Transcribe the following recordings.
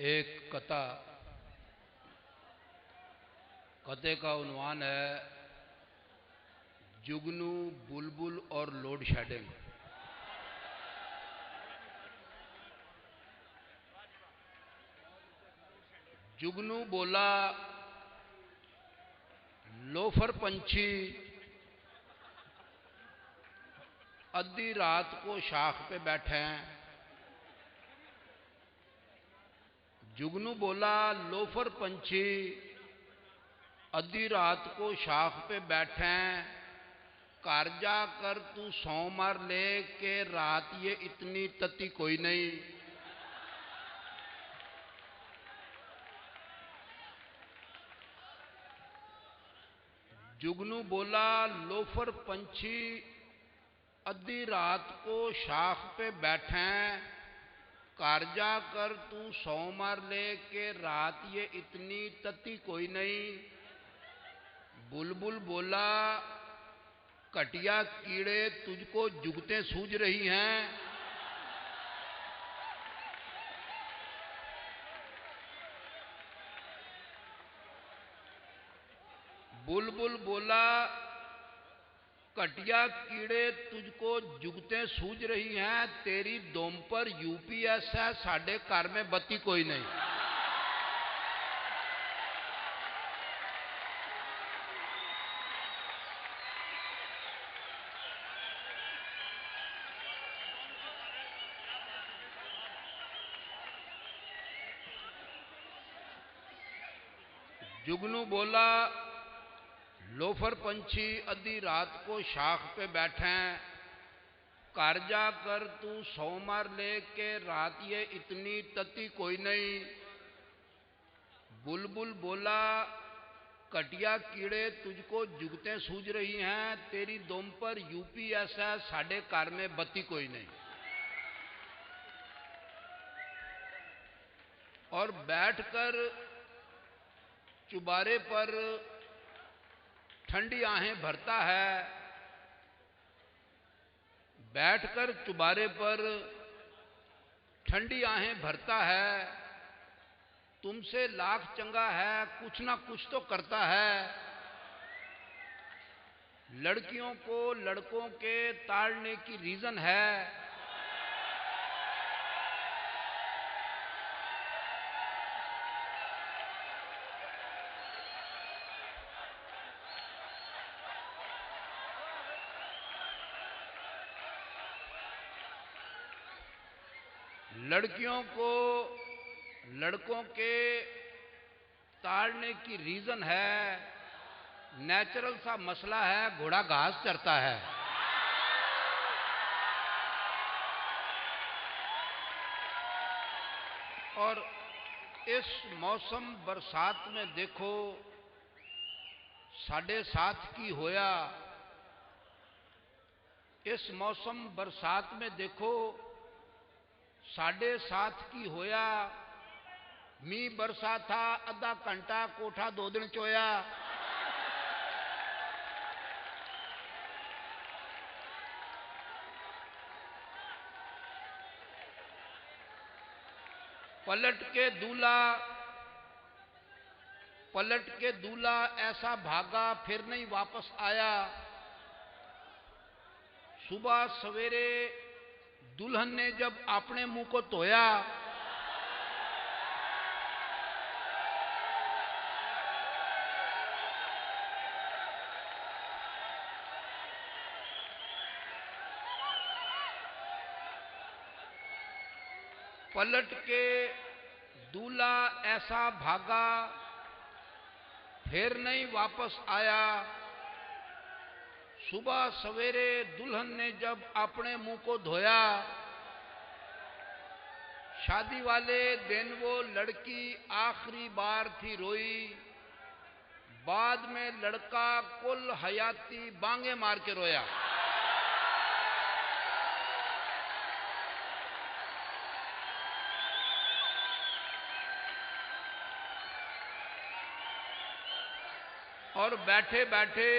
एक कथा कथे का उन्वान है जुगनू, बुलबुल और लोड शेडिंग। जुगनू बोला, लोफर पंछी आधी रात को शाख पे बैठे हैं। जुगनू बोला, लोफर पंछी आधी रात को शाख पे बैठे हैं, घर जाकर तू सौ मार ले के रात ये इतनी तती कोई नहीं। जुगनू बोला, लोफर पंछी आधी रात को शाख पे बैठे हैं, घर जाकर तू सौ मार ले के रात ये इतनी तती कोई नहीं। बुलबुल बोला, कटिया कीड़े तुझको जुगते सूझ रही हैं। बुलबुल बोला, कटिया कीड़े तुझको जुगते सूझ रही हैं, तेरी दोम पर यूपीएस है, साढ़े घर में बत्ती कोई नहीं। जुगनू बोला, लोफर पंछी आधी रात को शाख पे बैठे हैं, घर जाकर तू सौ मार ले के रात ये इतनी तती कोई नहीं। बुलबुल बोला, कटिया कीड़े तुझको जुगते सूझ रही हैं, तेरी दोम पर यूपीएस है, साढ़े घर में बत्ती कोई नहीं। और बैठकर चुबारे पर ठंडी आहें भरता है, बैठकर चुबारे पर ठंडी आहें भरता है, तुमसे लाख चंगा है, कुछ ना कुछ तो करता है। लड़कियों को लड़कों के ताड़ने की रीजन है, लड़कियों को लड़कों के ताड़ने की रीजन है, नेचुरल सा मसला है, घोड़ा घास चरता है। और इस मौसम बरसात में देखो 7:30 की होया। इस मौसम बरसात में देखो 7:30 की होया। मी बरसा था आधा घंटा, कोठा 2 दिन चोया। पलट के दूल्हा ऐसा भागा, फिर नहीं वापस आया। सुबह सवेरे दुल्हन ने जब अपने मुंह को धोया, पलट के दूल्हा ऐसा भागा, फिर नहीं वापस आया। सुबह सवेरे दुल्हन ने जब अपने मुंह को धोया, शादी वाले दिन वो लड़की आखिरी बार थी रोई। बाद में लड़का कुल हयाती बांगे मार के रोया। और बैठे बैठे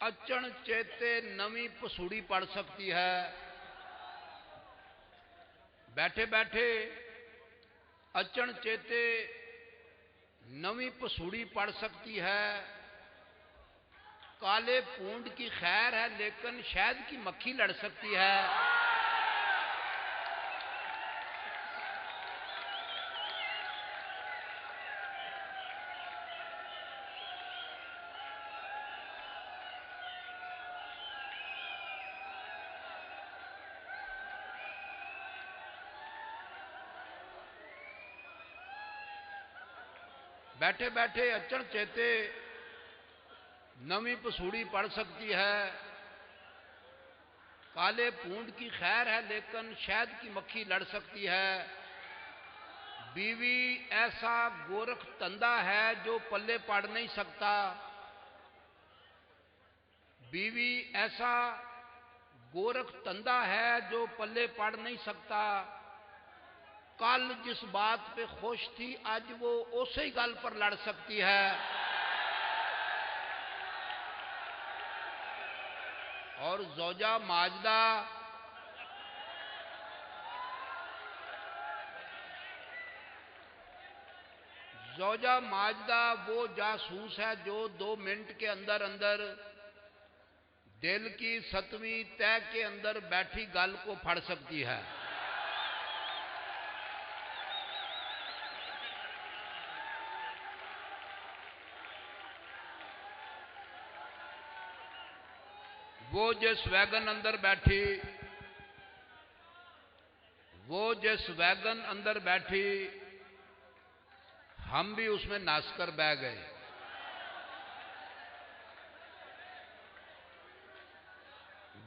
अचण चेते नवी पसूड़ी पड़ सकती है। बैठे बैठे अचण चेते नवी पसूड़ी पड़ सकती है, काले पूंड की खैर है लेकिन शहद की मक्खी लड़ सकती है। बैठे बैठे अचण चेते नवी पसूड़ी पड़ सकती है, काले पूंड की खैर है लेकिन शहद की मक्खी लड़ सकती है। बीवी ऐसा गोरख तंदा है जो पल्ले पड़ नहीं सकता, बीवी ऐसा गोरख तंदा है जो पल्ले पड़ नहीं सकता। कल जिस बात पे खुश थी आज वो उसी गल पर लड़ सकती है। और जोजा माजदा वो जासूस है जो 2 मिनट के अंदर अंदर दिल की 7वीं तय के अंदर बैठी गल को फड़ सकती है। वो जिस वैगन अंदर बैठी, वो जिस वैगन अंदर बैठी, हम भी उसमें नाचकर बह गए।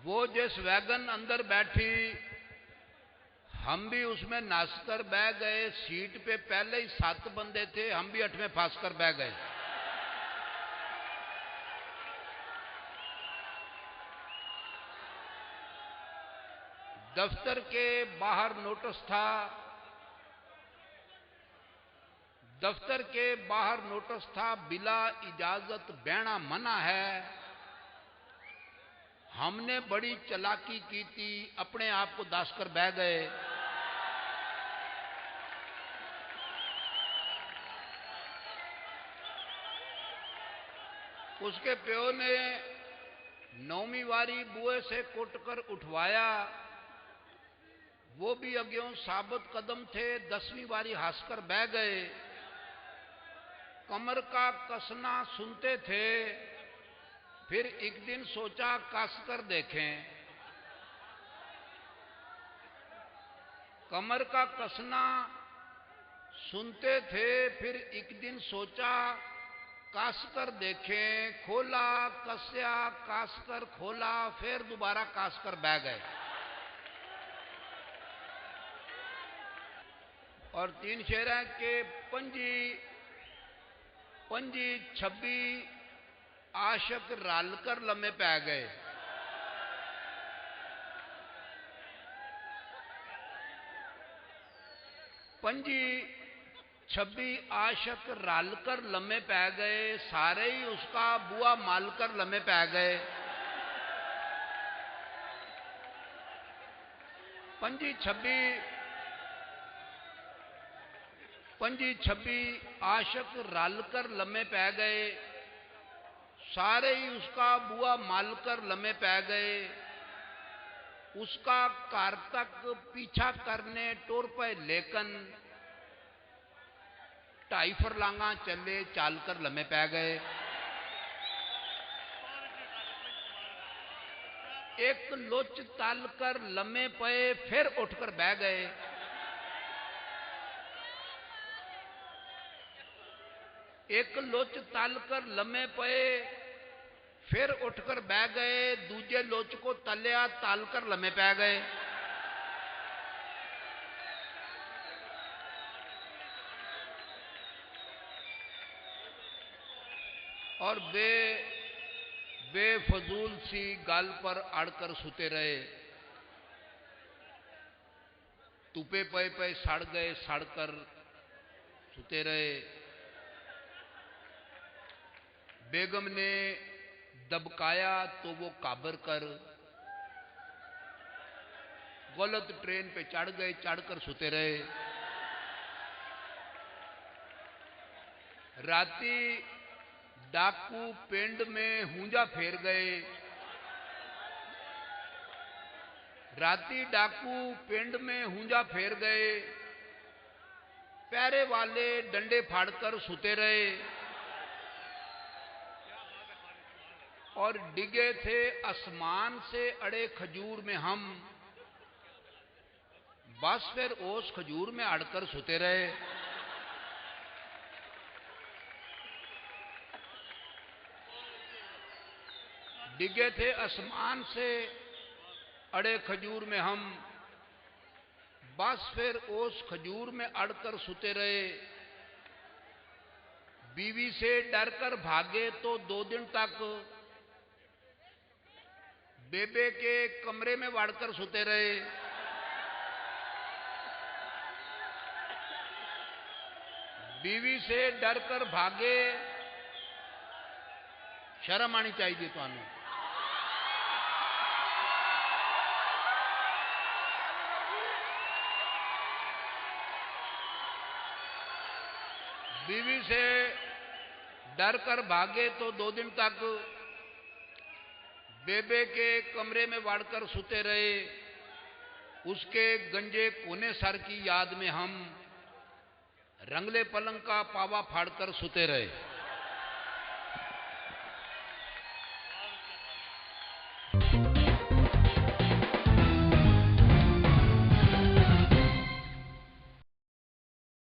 वो जिस वैगन अंदर बैठी, हम भी उसमें नाचकर बह गए। सीट पे पहले ही 7 बंदे थे, हम भी 8वें फंस कर बह गए। दफ्तर के बाहर नोटिस था, दफ्तर के बाहर नोटिस था, बिला इजाजत बहना मना है। हमने बड़ी चालाकी की थी, अपने आप को दास कर बह गए। उसके प्यो ने 9वीं वारी बुए से कुटकर उठवाया, वो भी अग्यों साबुत कदम थे, 10वीं बारी हंसकर बह गए। कमर का कसना सुनते थे, फिर एक दिन सोचा कसकर देखें। कमर का कसना सुनते थे, फिर एक दिन सोचा कसकर देखें। खोला, कसया, कसकर खोला, फिर दोबारा कसकर बह गए। और 3 शेर हैं कि पंजी 26 आशक रलकर लम्हे पै गए। पंजी 26 आशक रलकर लम्हे पै गए, सारे ही उसका बुआ मालकर लम्हे पै गए। पंजी 26 आशक रलकर लम्हे पै गए, सारे ही उसका बुआ मालकर लम्हे पै गए। उसका घर तक पीछा करने टुर पे, लेकिन 2.5 फरलांगा चले चालकर लम्हे पै गए। एक लुच तल कर लम्हे पे, फिर उठकर बह गए। एक लुच तल कर लम्हे पे, फिर उठकर बह गए। दूजे लुच को तलिया, तल कर लम्हे पै गए। और बेफजूल सी गल पर अड़कर सुते रहे। तुपे पे पे सड़ गए, सड़कर सुते रहे। बेगम ने दबकाया तो वो काबर कर गलत ट्रेन पे चढ़ गए, चढ़कर सुते रहे। राती डाकू पिंड में हूंजा फेर गए। राती डाकू पिंड में हूंजा फेर गए। पैरे वाले डंडे फाड़कर सुते रहे और डिगे थे आसमान से अड़े खजूर में हम, बस फिर ओस खजूर में अड़कर सुते रहे। डिगे थे आसमान से अड़े खजूर में हम, बस फिर ओस खजूर में अड़कर सुते रहे। बीवी से डरकर भागे तो 2 दिन तक बेबे के कमरे में वाड़कर सुते रहे। बीवी से डरकर भागे, शर्म आनी चाहिए तुहानू। बीवी से डरकर भागे तो 2 दिन तक बेबे के कमरे में वाड़कर सुते रहे। उसके गंजे कोने सर की याद में हम रंगले पलंग का पावा फाड़कर सुते रहे।